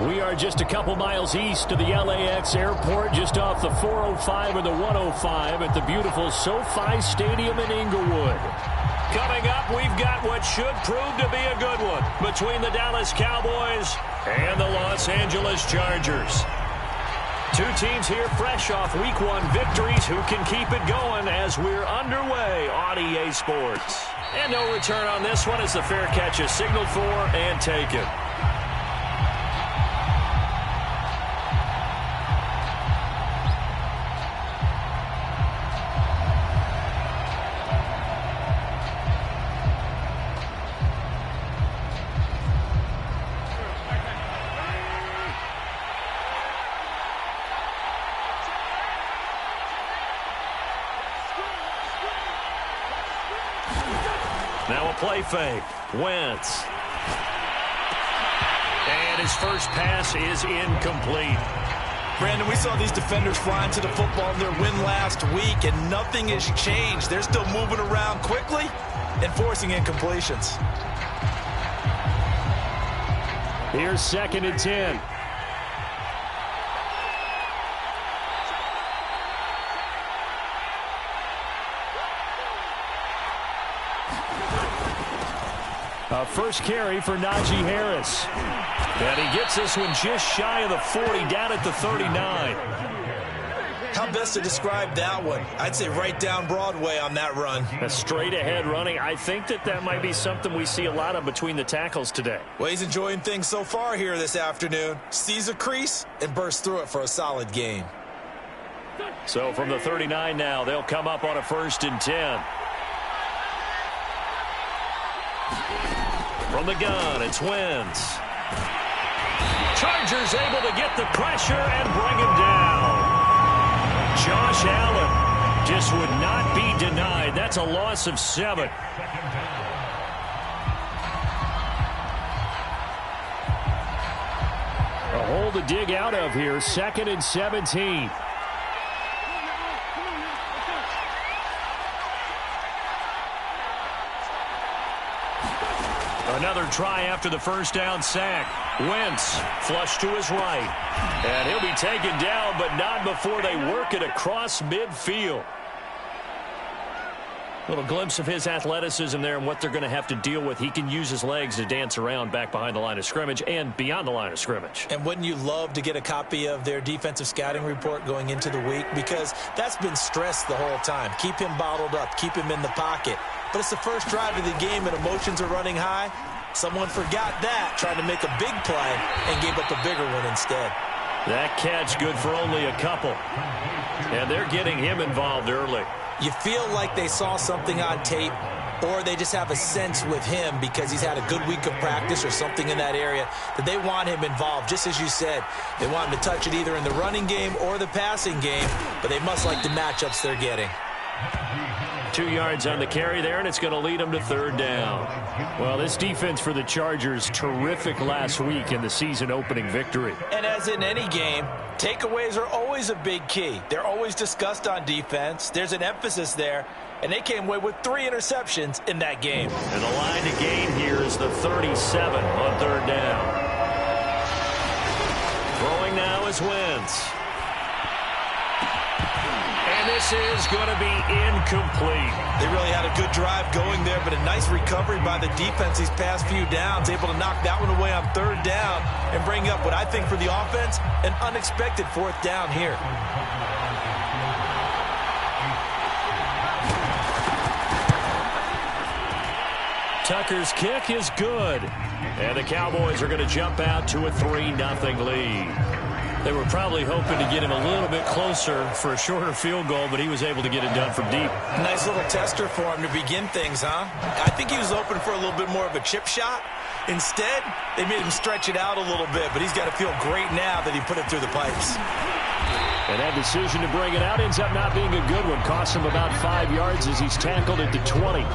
We are just a couple miles east of the LAX airport, just off the 405 or the 105 at the beautiful SoFi Stadium in Inglewood. Coming up, we've got what should prove to be a good one between the Dallas Cowboys and the Los Angeles Chargers. Two teams here fresh off Week 1 victories who can keep it going as we're underway on EA Sports. And no return on this one as the fair catch is signaled for and taken. Now a play fake. Wentz. And his first pass is incomplete. Brandon, we saw these defenders flying to the football in their win last week, and nothing has changed. They're still moving around quickly and forcing incompletions. Here's 2nd and 10. A first carry for Najee Harris. And he gets this one just shy of the 40, down at the 39. How best to describe that one? I'd say right down Broadway on that run. A straight ahead running. I think that might be something we see a lot of between the tackles today. Well, he's enjoying things so far here this afternoon. Sees a crease and bursts through it for a solid gain. So from the 39 now, they'll come up on a 1st and 10. From the gun, it's Wentz. Chargers able to get the pressure and bring him down. Josh Allen just would not be denied. That's a loss of 7. A hole to dig out of here. 2nd and 17. Another try after the first down sack. Wentz flush to his right. And he'll be taken down, but not before they work it across midfield. Little glimpse of his athleticism there and what they're going to have to deal with. He can use his legs to dance around back behind the line of scrimmage and beyond the line of scrimmage. And wouldn't you love to get a copy of their defensive scouting report going into the week? Because that's been stressed the whole time. Keep him bottled up. Keep him in the pocket. But it's the first drive of the game and emotions are running high. Someone forgot that, trying to make a big play, and gave up a bigger one instead. That catch good for only a couple. And they're getting him involved early. You feel like they saw something on tape, or they just have a sense with him because he's had a good week of practice or something in that area that they want him involved. Just as you said, they want him to touch it either in the running game or the passing game, but they must like the matchups they're getting. 2 yards on the carry there, and it's going to lead them to 3rd down. Well, this defense for the Chargers, terrific last week in the season-opening victory. And as in any game, takeaways are always a big key. They're always discussed on defense. There's an emphasis there, and they came away with 3 interceptions in that game. And the line to gain here is the 37 on 3rd down. Throwing now is Wentz. And this is going to be incomplete. They really had a good drive going there, but a nice recovery by the defense these past few downs, able to knock that one away on 3rd down and bring up what I think for the offense, an unexpected 4th down here. Tucker's kick is good. And the Cowboys are going to jump out to a 3-0 lead. They were probably hoping to get him a little bit closer for a shorter field goal, but he was able to get it done from deep. Nice little tester for him to begin things, huh? I think he was open for a little bit more of a chip shot. Instead, they made him stretch it out a little bit, but he's got to feel great now that he put it through the pipes. And that decision to bring it out ends up not being a good one. Costs him about 5 yards as he's tackled at the 20.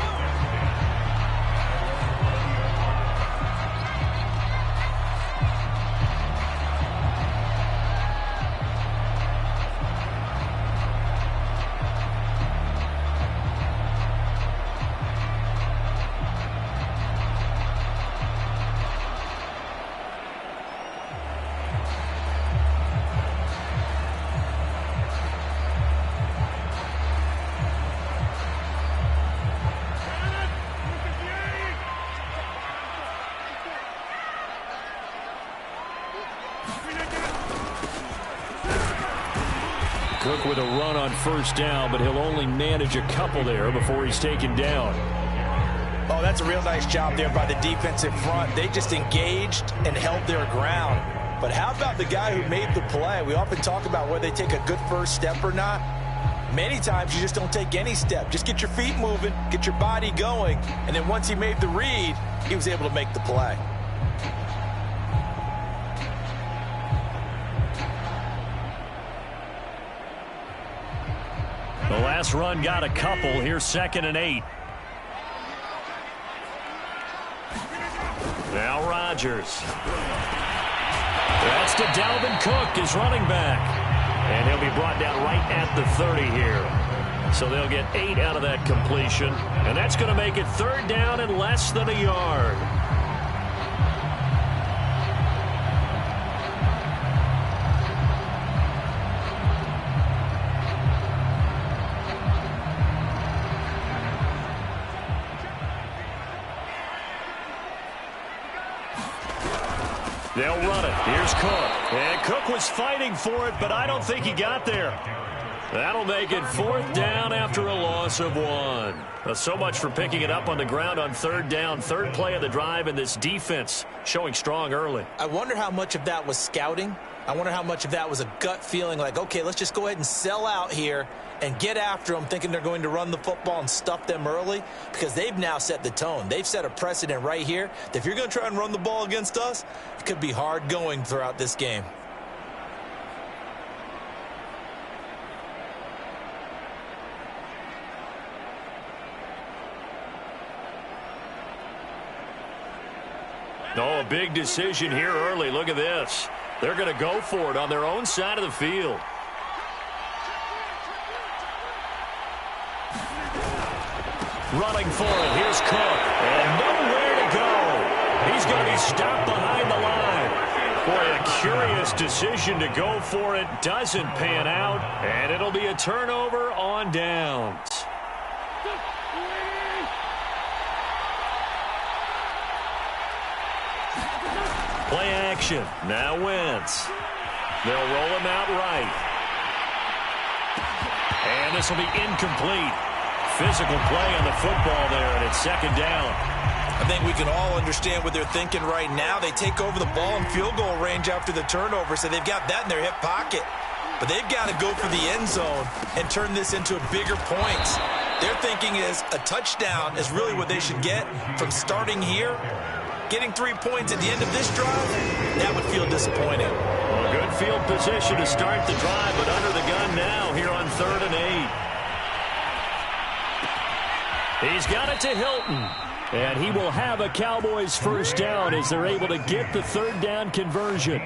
Cook with a run on first down, but he'll only manage a couple there before he's taken down. Oh, that's a real nice job there by the defensive front. They just engaged and held their ground. But how about the guy who made the play? We often talk about whether they take a good first step or not. Many times you just don't take any step. Just get your feet moving, get your body going, and then once he made the read, he was able to make the play. The last run got a couple. Here's 2nd and 8. Now Rodgers. That's to Dalvin Cook, his running back. And he'll be brought down right at the 30 here. So they'll get 8 out of that completion. And that's going to make it 3rd down and less than a yard. They'll run it. Here's Cook. And Cook was fighting for it, but I don't think he got there. That'll make it 4th down after a loss of 1. So much for picking it up on the ground on 3rd down. 3rd play of the drive, and this defense showing strong early. I wonder how much of that was scouting. I wonder how much of that was a gut feeling like, okay, let's just go ahead and sell out here and get after them, thinking they're going to run the football and stuff them early, because they've now set the tone. They've set a precedent right here that if you're going to try and run the ball against us, it could be hard going throughout this game. Oh, a big decision here early. Look at this. They're going to go for it on their own side of the field. Running for it. Here's Cook. And nowhere to go. He's going to be stopped behind the line. Boy, a curious decision to go for it. Doesn't pan out. And it'll be a turnover on downs. Play action. Now Wentz. They'll roll him out right. And this will be incomplete. Physical play on the football there, and it's 2nd down. I think we can all understand what they're thinking right now. They take over the ball in field goal range after the turnover, so they've got that in their hip pocket. But they've got to go for the end zone and turn this into bigger points. Their thinking is a touchdown is really what they should get from starting here. Getting 3 points at the end of this drive, that would feel disappointing. Well, good field position to start the drive, but under the gun now here on 3rd and 8. He's got it to Hilton. And he will have a Cowboys first down as they're able to get the 3rd down conversion.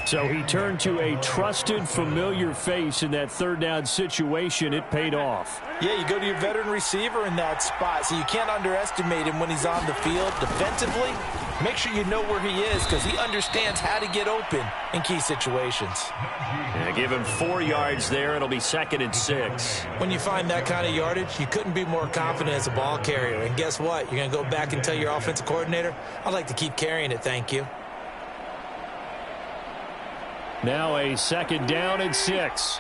So he turned to a trusted, familiar face in that 3rd down situation. It paid off. Yeah, you go to your veteran receiver in that spot, so you can't underestimate him when he's on the field defensively. Make sure you know where he is because he understands how to get open in key situations. Yeah, give him 4 yards there. It'll be 2nd and 6. When you find that kind of yardage, you couldn't be more confident as a ball carrier. And guess what? You're going to go back and tell your offensive coordinator, I'd like to keep carrying it, thank you. Now a 2nd down and 6.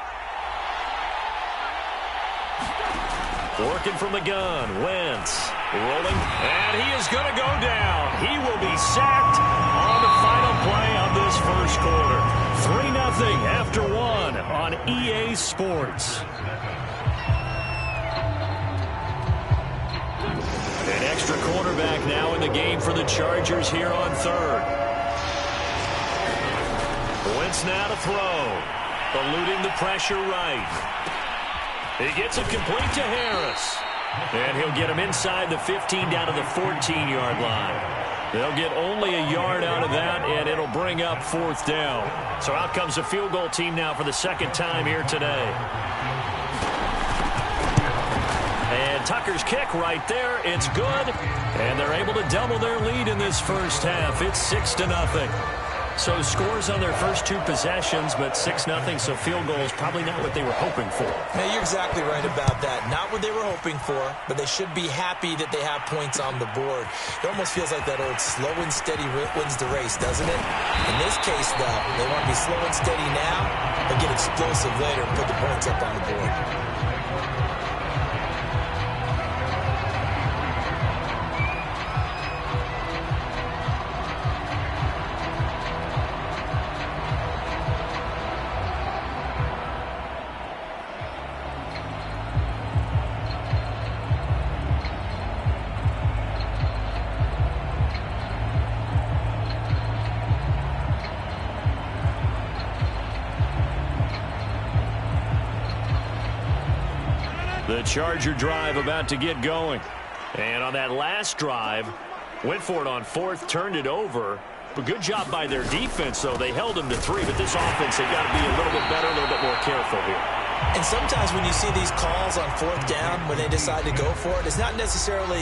Working from the gun. Wentz rolling. And he is going to go down. He will be sacked on the final play of this first quarter. 3-0 after 1 on EA Sports. An extra cornerback now in the game for the Chargers here on 3rd. Wentz now to throw. Eluding the pressure right. He gets it complete to Harris. And he'll get him inside the 15 down to the 14-yard line. They'll get only a yard out of that, and it'll bring up 4th down. So out comes the field goal team now for the 2nd time here today. And Tucker's kick right there. It's good. And they're able to double their lead in this first half. It's 6-0. So scores on their first 2 possessions, but 6-0, so field goals probably not what they were hoping for. Now, you're exactly right about that. Not what they were hoping for, but they should be happy that they have points on the board. It almost feels like that old slow and steady wins the race, doesn't it? In this case, though, they want to be slow and steady now, but get explosive later and put the points up on the board. The Charger drive about to get going. And on that last drive, went for it on 4th, turned it over. But good job by their defense, though. They held them to 3, but this offense, they've got to be a little bit better, a little bit more careful here. And sometimes when you see these calls on 4th down, when they decide to go for it, it's not necessarily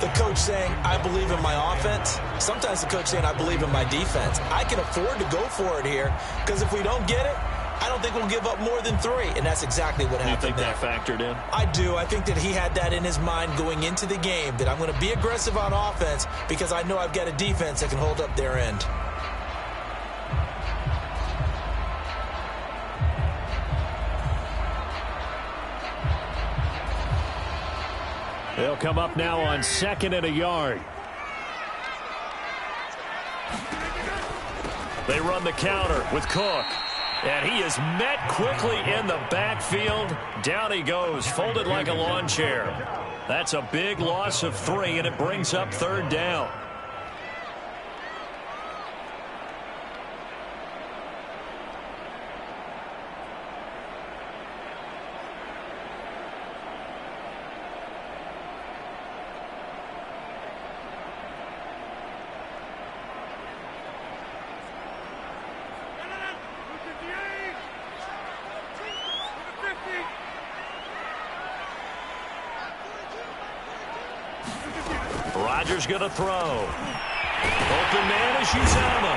the coach saying, I believe in my offense. Sometimes the coach saying, I believe in my defense. I can afford to go for it here, because if we don't get it, I don't think we'll give up more than 3, and that's exactly what happened. You think that factored in? I do. I think that he had that in his mind going into the game, that I'm going to be aggressive on offense because I know I've got a defense that can hold up their end. They'll come up now on 2nd and a yard. They run the counter with Cook. And he is met quickly in the backfield. Down he goes, folded like a lawn chair. That's a big loss of 3, and it brings up 3rd down. Rodgers going to throw. Open man is Uzama.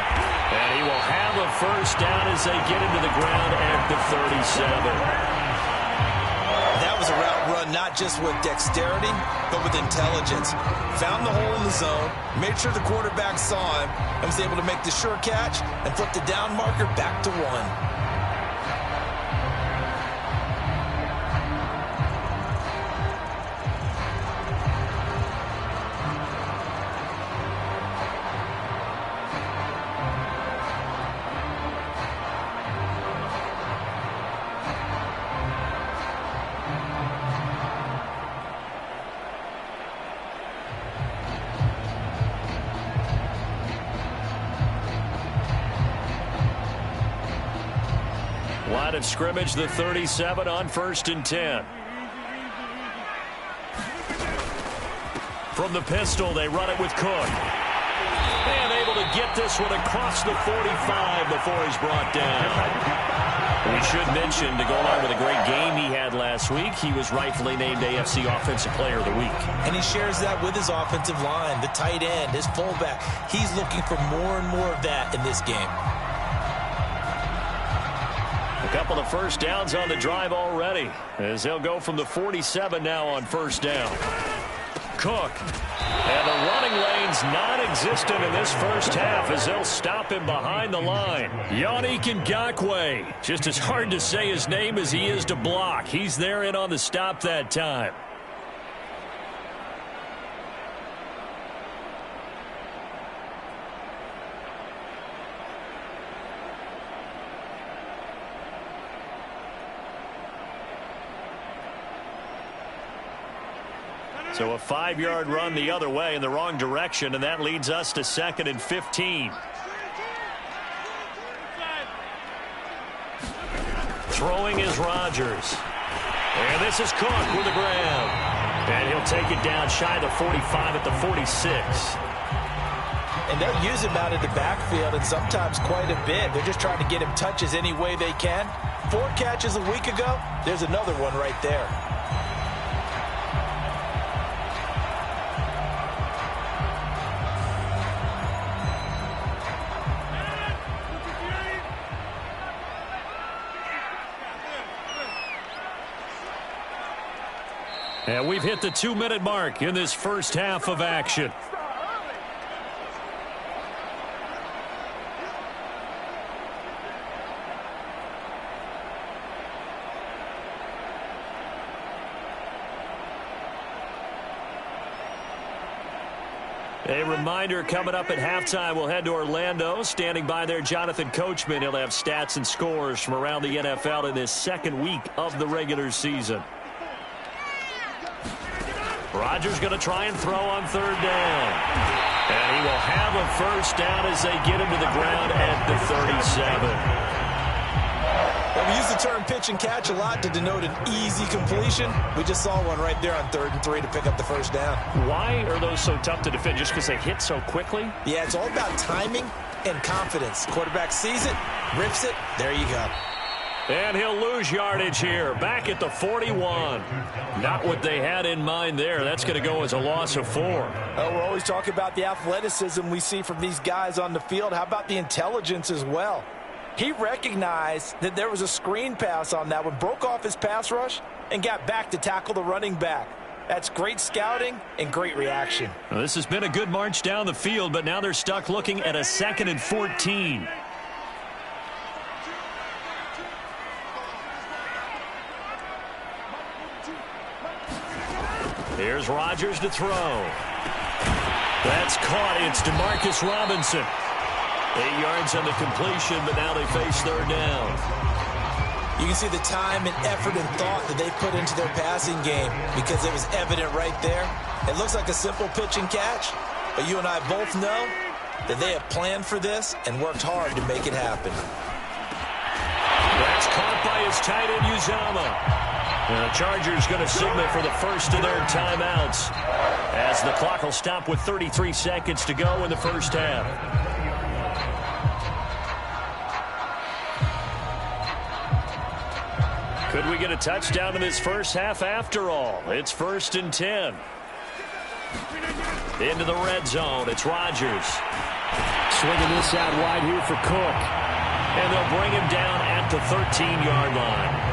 And he will have a 1st down as they get into the ground at the 37. That was a route run not just with dexterity, but with intelligence. Found the hole in the zone, made sure the quarterback saw him, and was able to make the sure catch and flip the down marker back to 1. Line of scrimmage, the 37 on 1st and 10. From the pistol, they run it with Cook. And able to get this one across the 45 before he's brought down. We should mention, to go along with a great game he had last week, he was rightfully named AFC Offensive Player of the Week. And he shares that with his offensive line, the tight end, his fullback. He's looking for more and more of that in this game. A couple of 1st downs on the drive already, as they'll go from the 47 now on 1st down. Cook. And the running lane's non-existent in this 1st half as they'll stop him behind the line. Yannick Ngakoue. Just as hard to say his name as he is to block. He's there in on the stop that time. So a 5-yard run the other way in the wrong direction, and that leads us to 2nd and 15. Throwing is Rodgers. And this is Cook with the grab. And he'll take it down shy of the 45 at the 46. And they'll use him out of the backfield, and sometimes quite a bit. They're just trying to get him touches any way they can. 4 catches a week ago. There's another one right there. And we've hit the 2-minute mark in this first half of action. A reminder, coming up at halftime, we'll head to Orlando. Standing by there, Jonathan Coachman. He'll have stats and scores from around the NFL in this second week of the regular season. Rodgers going to try and throw on third down. And he will have a first down as they get him to the ground at the 37. Well, we use the term pitch and catch a lot to denote an easy completion. We just saw one right there on 3rd and 3 to pick up the first down. Why are those so tough to defend? Just because they hit so quickly? Yeah, it's all about timing and confidence. Quarterback sees it, rips it, there you go. And he'll lose yardage here, back at the 41. Not what they had in mind there. That's going to go as a loss of 4. We're always talking about the athleticism we see from these guys on the field. How about the intelligence as well? He recognized that there was a screen pass on that one, broke off his pass rush, and got back to tackle the running back. That's great scouting and great reaction. Well, this has been a good march down the field, but now they're stuck looking at a 2nd and 14. Here's Rodgers to throw. That's caught. It's DeMarcus Robinson. 8 yards on the completion, but now they face third down. You can see the time and effort and thought that they put into their passing game because it was evident right there. It looks like a simple pitch and catch, but you and I both know that they have planned for this and worked hard to make it happen. That's caught by his tight end, Uzama. And the Chargers going to signal for the first of their timeouts as the clock will stop with 33 seconds to go in the first half. Could we get a touchdown in this first half after all? It's 1st and 10. Into the red zone. It's Rodgers. Swinging this out wide here for Cook. And they'll bring him down at the 13-yard line.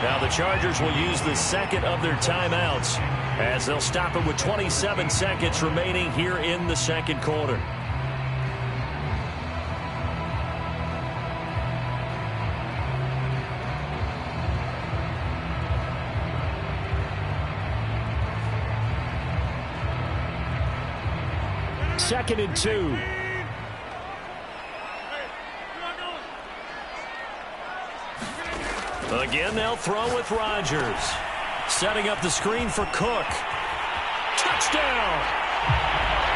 Now the Chargers will use the second of their timeouts as they'll stop it with 27 seconds remaining here in the second quarter. Second and 2. Again, they'll throw with Rodgers. Setting up the screen for Cook. Touchdown!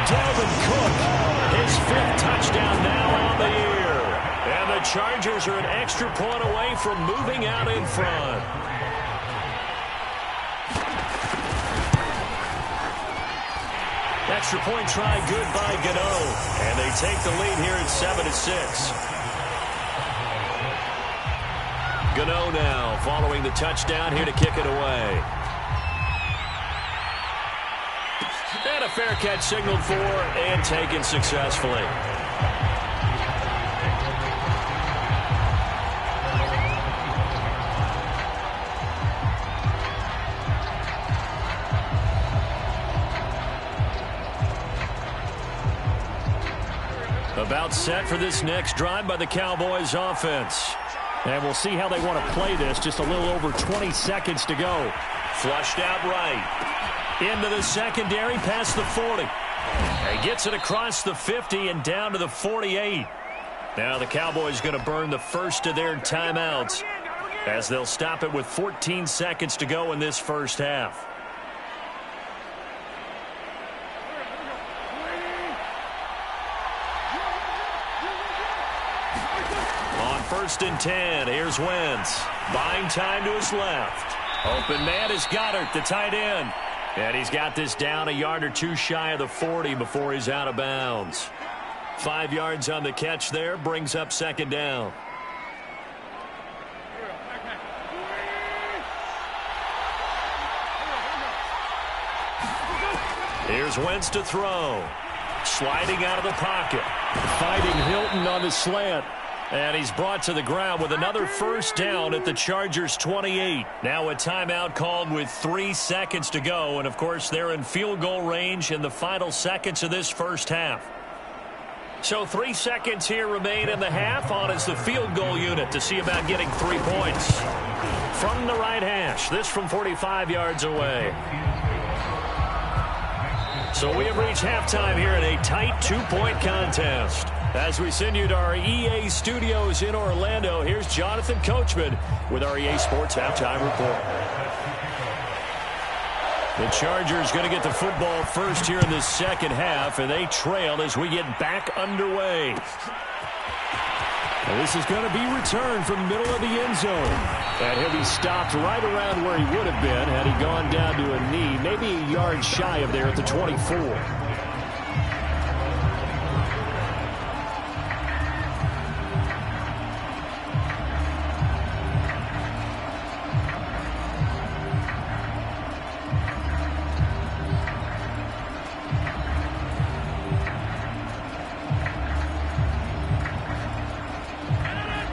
Dalvin Cook, his 5th touchdown now on the year. And the Chargers are an extra point away from moving out in front. Extra point try good by Gano. And they take the lead here at 7-6. Gano now following the touchdown here to kick it away. And a fair catch signaled for and taken successfully. About set for this next drive by the Cowboys offense. And we'll see how they want to play this. Just a little over 20 seconds to go. Flushed out right. Into the secondary past the 40. He gets it across the 50 and down to the 48. Now the Cowboys going to burn the first of their timeouts as they'll stop it with 14 seconds to go in this first half. On 1st and 10, here's Wentz. Buying time to his left. Open man is Goddard, the tight end. And he's got this down a yard or two shy of the 40 before he's out of bounds. 5 yards on the catch there, brings up second down. Here's Wentz to throw. Sliding out of the pocket. Fighting Hilton on the slant. And he's brought to the ground with another first down at the Chargers' 28. Now a timeout called with 3 seconds to go. And, of course, they're in field goal range in the final seconds of this first half. So 3 seconds here remain in the half. On is the field goal unit to see about getting 3 points. From the right hash, this from 45 yards away. So we have reached halftime here in a tight 2-point contest. As we send you to our EA studios in Orlando, here's Jonathan Coachman with our EA Sports Halftime Report. The Chargers going to get the football first here in the second half, and they trail as we get back underway. And this is going to be returned from the middle of the end zone. And he'll be stopped right around where he would have been had he gone down to a knee, maybe a yard shy of there at the 24.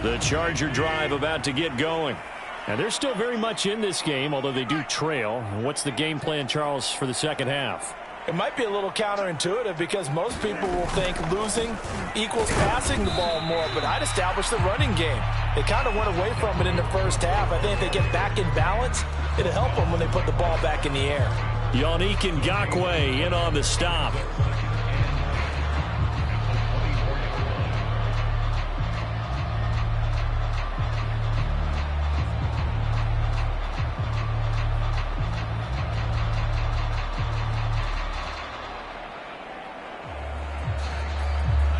The Charger drive about to get going. And they're still very much in this game, although they do trail. What's the game plan, Charles, for the second half? It might be a little counterintuitive because most people will think losing equals passing the ball more, but I'd establish the running game. They kind of went away from it in the first half. I think if they get back in balance, it'll help them when they put the ball back in the air. Yannick Ngakoue in on the stop.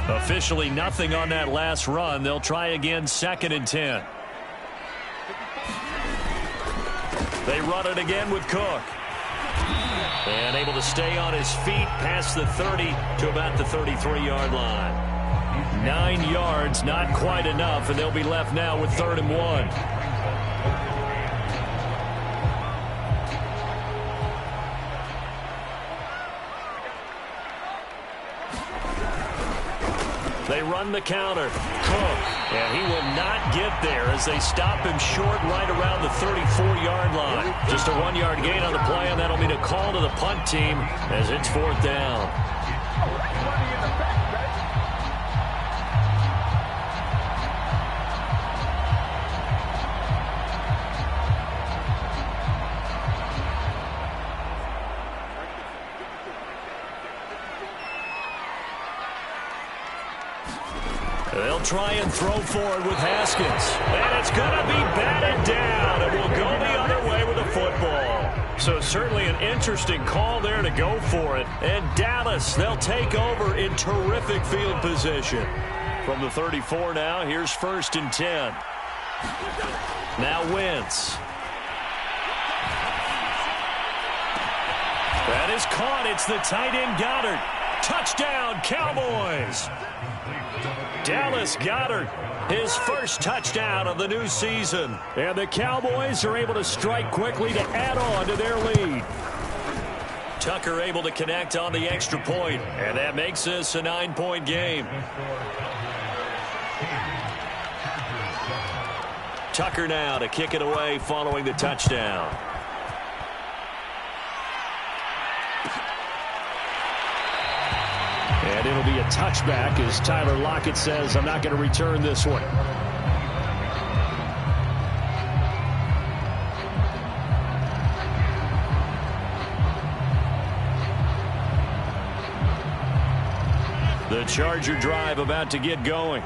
Officially nothing on that last run. They'll try again 2nd and 10. They run it again with Cook. And able to stay on his feet past the 30 to about the 33-yard line. 9 yards, not quite enough, and they'll be left now with 3rd and 1. They run the counter. Cook. And he will not get there as they stop him short right around the 34-yard line. Just a 1-yard gain on the play, and that'll mean a call to the punt team as it's 4th down. They'll try and throw forward with Haskins. And it's going to be batted down, and will go the other way with the football. So certainly an interesting call there to go for it. And Dallas, they'll take over in terrific field position. From the 34 now, here's 1st and 10. Now Wentz. That is caught. It's the tight end Goddard. Touchdown, Cowboys. Dallas Goedert, his first touchdown of the new season. And the Cowboys are able to strike quickly to add on to their lead. Tucker able to connect on the extra point, and that makes this a 9-point game. Tucker now to kick it away following the touchdown. And it'll be a touchback as Tyler Lockett says, I'm not going to return this one. The Charger drive about to get going.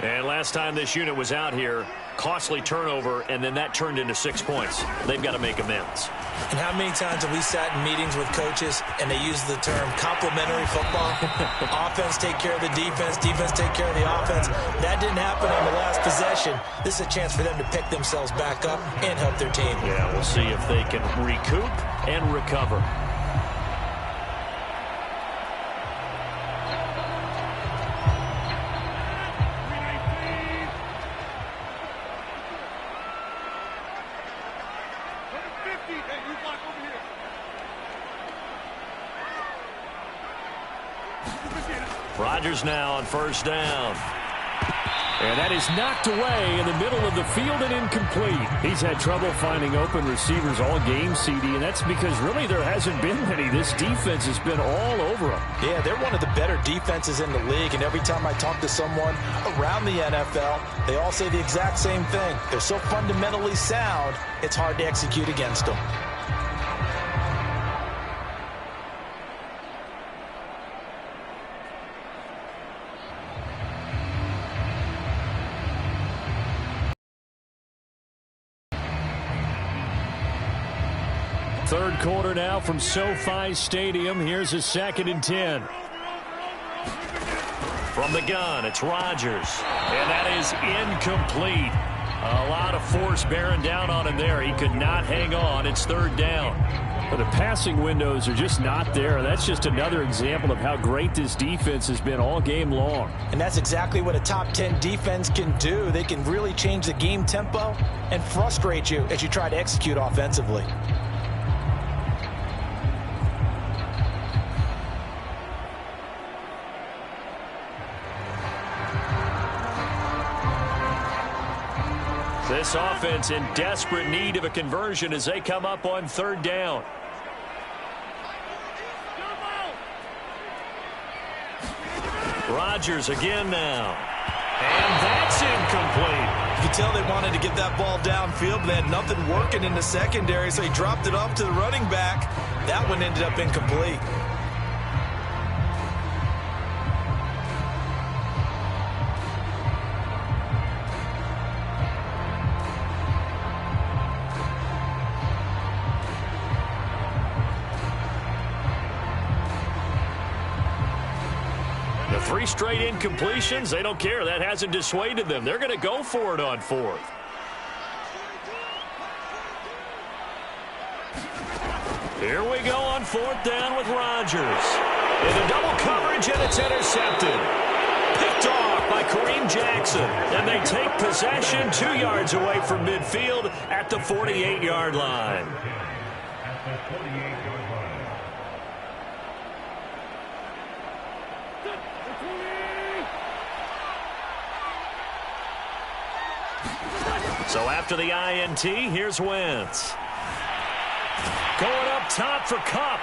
And last time this unit was out here, costly turnover, and then that turned into 6 points. They've got to make amends. And how many times have we sat in meetings with coaches and they use the term complementary football? Offense take care of the defense, defense take care of the offense. That didn't happen on the last possession. This is a chance for them to pick themselves back up and help their team. Yeah, we'll see if they can recoup and recover. Rodgers now on 1st down. And that is knocked away in the middle of the field and incomplete. He's had trouble finding open receivers all game, CD, and that's because really there hasn't been many. This defense has been all over them. Yeah, they're one of the better defenses in the league, and every time I talk to someone around the NFL, they all say the exact same thing. They're so fundamentally sound, it's hard to execute against them. Third quarter now from SoFi Stadium. Here's a 2nd and 10. From the gun, it's Rodgers. And that is incomplete. A lot of force bearing down on him there. He could not hang on. It's 3rd down. But the passing windows are just not there. That's just another example of how great this defense has been all game long. And that's exactly what a top 10 defense can do. They can really change the game tempo and frustrate you as you try to execute offensively. This offense in desperate need of a conversion as they come up on 3rd down. Rodgers again now. And that's incomplete. You could tell they wanted to get that ball downfield, but they had nothing working in the secondary, so he dropped it off to the running back. That one ended up incomplete. The 3 straight incompletions, they don't care. That hasn't dissuaded them. They're going to go for it on 4th. Here we go on 4th down with Rodgers. Into double coverage, and it's intercepted. Picked off by Kareem Jackson. And they take possession 2 yards away from midfield at the 48-yard line. So after the INT, here's Wentz. Going up top for Kupp.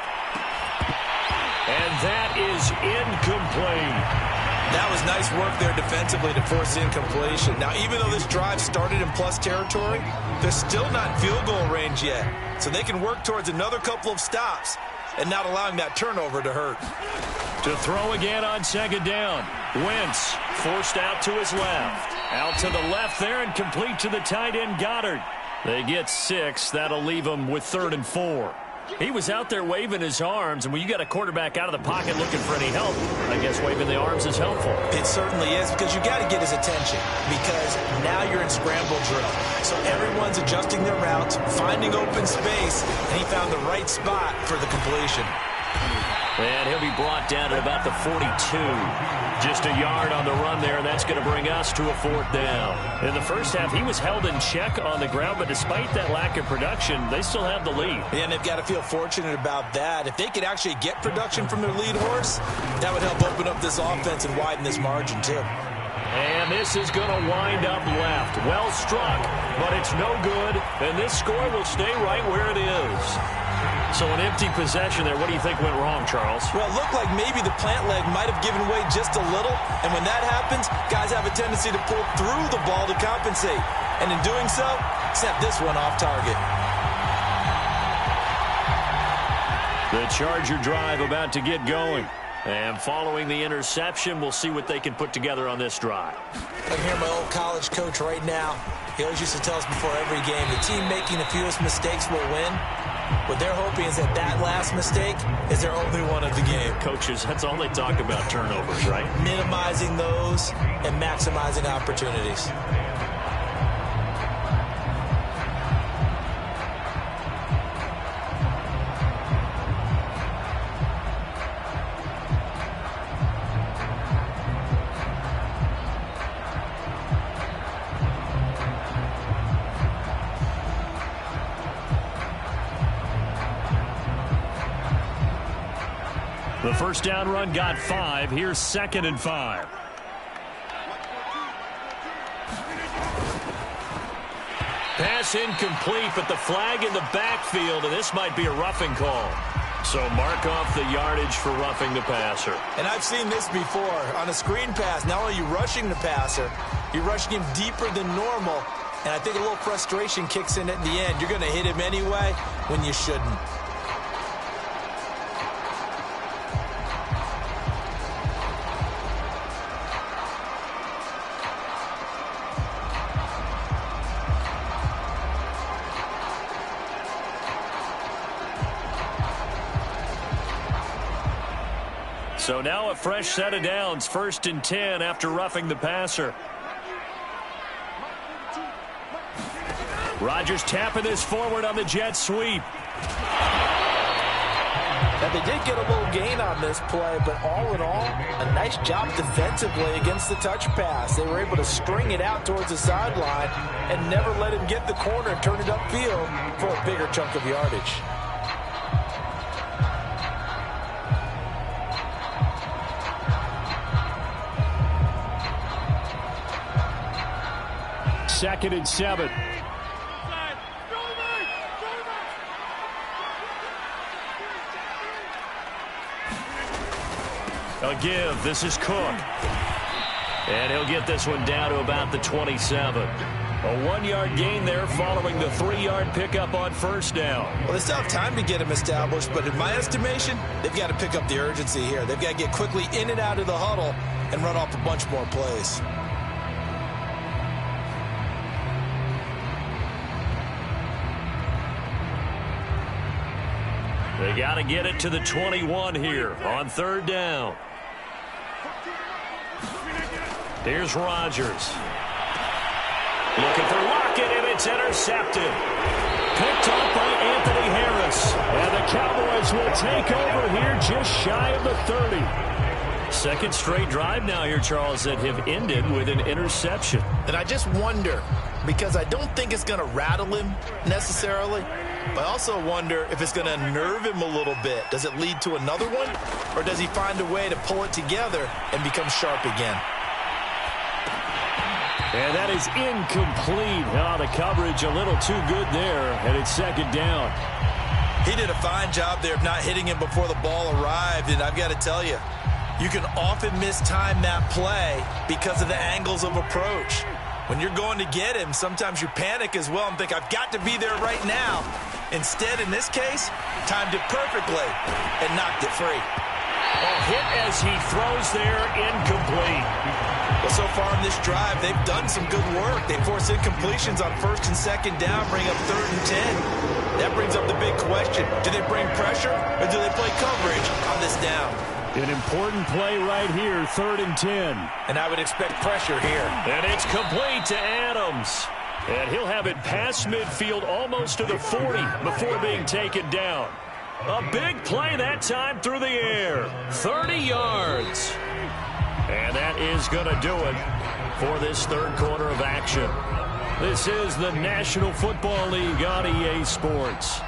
And that is incomplete. That was nice work there defensively to force incompletion. Now, even though this drive started in plus territory, they're still not in field goal range yet. So they can work towards another couple of stops and not allowing that turnover to hurt. To throw again on 2nd down. Wentz forced out to his left. Out to the left there and complete to the tight end Goddard. They get 6. That'll leave them with 3rd and 4. He was out there waving his arms, and when you got a quarterback out of the pocket looking for any help, I guess waving the arms is helpful. It certainly is, because you got to get his attention, because now you're in scramble drill. So everyone's adjusting their routes, finding open space, and he found the right spot for the completion. And he'll be brought down at about the 42. Just a yard on the run there, and that's going to bring us to a 4th down. In the first half, he was held in check on the ground, but despite that lack of production, they still have the lead. And they've got to feel fortunate about that. If they could actually get production from their lead horse, that would help open up this offense and widen this margin, too. And this is going to wind up left. Well struck, but it's no good, and this score will stay right where it is. So an empty possession there. What do you think went wrong, Charles? Well, it looked like maybe the plant leg might have given way just a little. And when that happens, guys have a tendency to pull through the ball to compensate. And in doing so, set this one off target. The Charger drive about to get going. And following the interception, we'll see what they can put together on this drive. I can hear my old college coach right now. He always used to tell us before every game, the team making the fewest mistakes will win. What they're hoping is that last mistake is their only one of the game. Coaches, that's all they talk about, turnovers, right? Minimizing those and maximizing opportunities. The first down run got 5. Here's 2nd and 5. Pass incomplete, but the flag in the backfield, and this might be a roughing call. So mark off the yardage for roughing the passer. And I've seen this before. On a screen pass, not only are you rushing the passer, you're rushing him deeper than normal. And I think a little frustration kicks in at the end. You're going to hit him anyway when you shouldn't. So now a fresh set of downs, 1st and 10 after roughing the passer. Rodgers tapping this forward on the jet sweep. Now, they did get a little gain on this play, but all in all, a nice job defensively against the touch pass. They were able to string it out towards the sideline and never let him get the corner and turn it upfield for a bigger chunk of yardage. Second and 7. A give. This is Cook. And he'll get this one down to about the 27. A 1-yard gain there following the 3-yard pickup on 1st down. Well, they still have time to get him established, but in my estimation, they've got to pick up the urgency here. They've got to get quickly in and out of the huddle and run off a bunch more plays. They got to get it to the 21 here on 3rd down. Here's Rodgers. Looking for Lockett, and it's intercepted. Picked up by Anthony Harris. And the Cowboys will take over here just shy of the 30. Second straight drive now here, Charles, that have ended with an interception. And I just wonder, because I don't think it's going to rattle him necessarily, but I also wonder if it's going to unnerve him a little bit. Does it lead to another one, or does he find a way to pull it together and become sharp again? And that is incomplete. Oh, the coverage a little too good there, and it's 2nd down. He did a fine job there of not hitting him before the ball arrived, and I've got to tell you, you can often mistime that play because of the angles of approach. When you're going to get him, sometimes you panic as well and think, I've got to be there right now. Instead, in this case, timed it perfectly and knocked it free. A hit as he throws there, incomplete. Well, so far in this drive, they've done some good work. They force incompletions on 1st and 2nd down, bring up 3rd and 10. That brings up the big question. Do they bring pressure, or do they play coverage on this down? An important play right here, 3rd and 10. And I would expect pressure here. And it's complete to Adams. And he'll have it past midfield almost to the 40 before being taken down. A big play that time through the air. 30 yards. And that is going to do it for this 3rd quarter of action. This is the National Football League on EA Sports.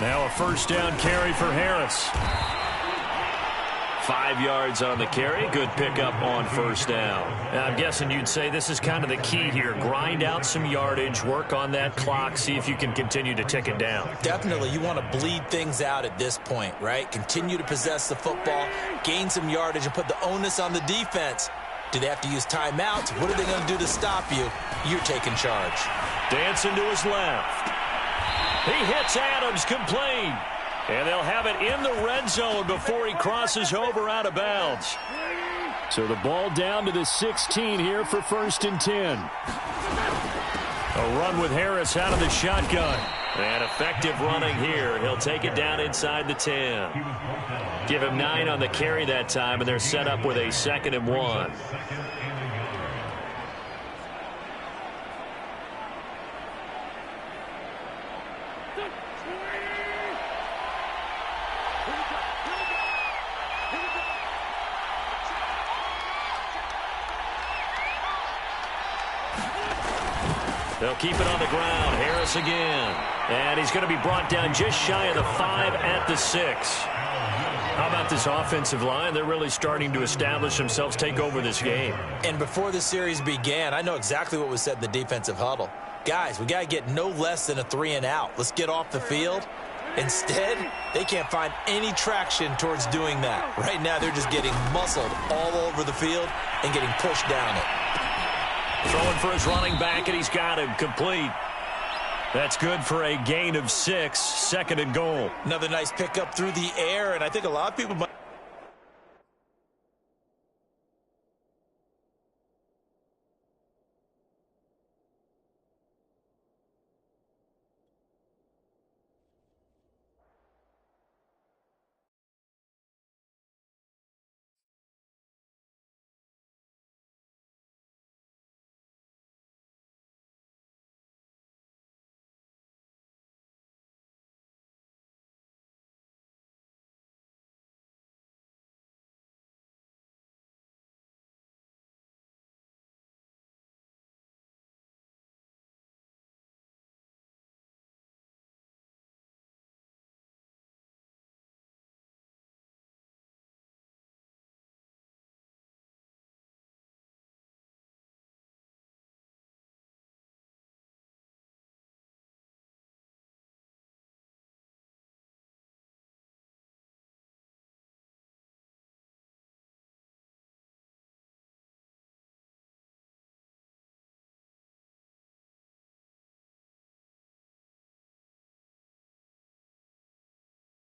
Now a 1st down carry for Harris. 5 yards on the carry. Good pickup on 1st down. Now, I'm guessing you'd say this is kind of the key here. Grind out some yardage, work on that clock, see if you can continue to tick it down. Definitely. You want to bleed things out at this point, right? Continue to possess the football, gain some yardage, and put the onus on the defense. Do they have to use timeouts? What are they going to do to stop you? You're taking charge. Dancing to his left. He hits Adams, complete. And they'll have it in the red zone before he crosses over out of bounds. So the ball down to the 16 here for 1st and 10. A run with Harris out of the shotgun. And effective running here. He'll take it down inside the 10. Give him 9 on the carry that time, and they're set up with a 2nd and 1. They'll keep it on the ground. Harris again. And he's going to be brought down just shy of the 5 at the 6. How about this offensive line? They're really starting to establish themselves, take over this game. And before the series began, I know exactly what was said in the defensive huddle. Guys, we got to get no less than a 3-and-out. Let's get off the field. Instead, they can't find any traction towards doing that. Right now, they're just getting muscled all over the field and getting pushed down it. Throwing for his running back, and he's got him complete. That's good for a gain of 6, 2nd and goal. Another nice pickup through the air, and I think a lot of people might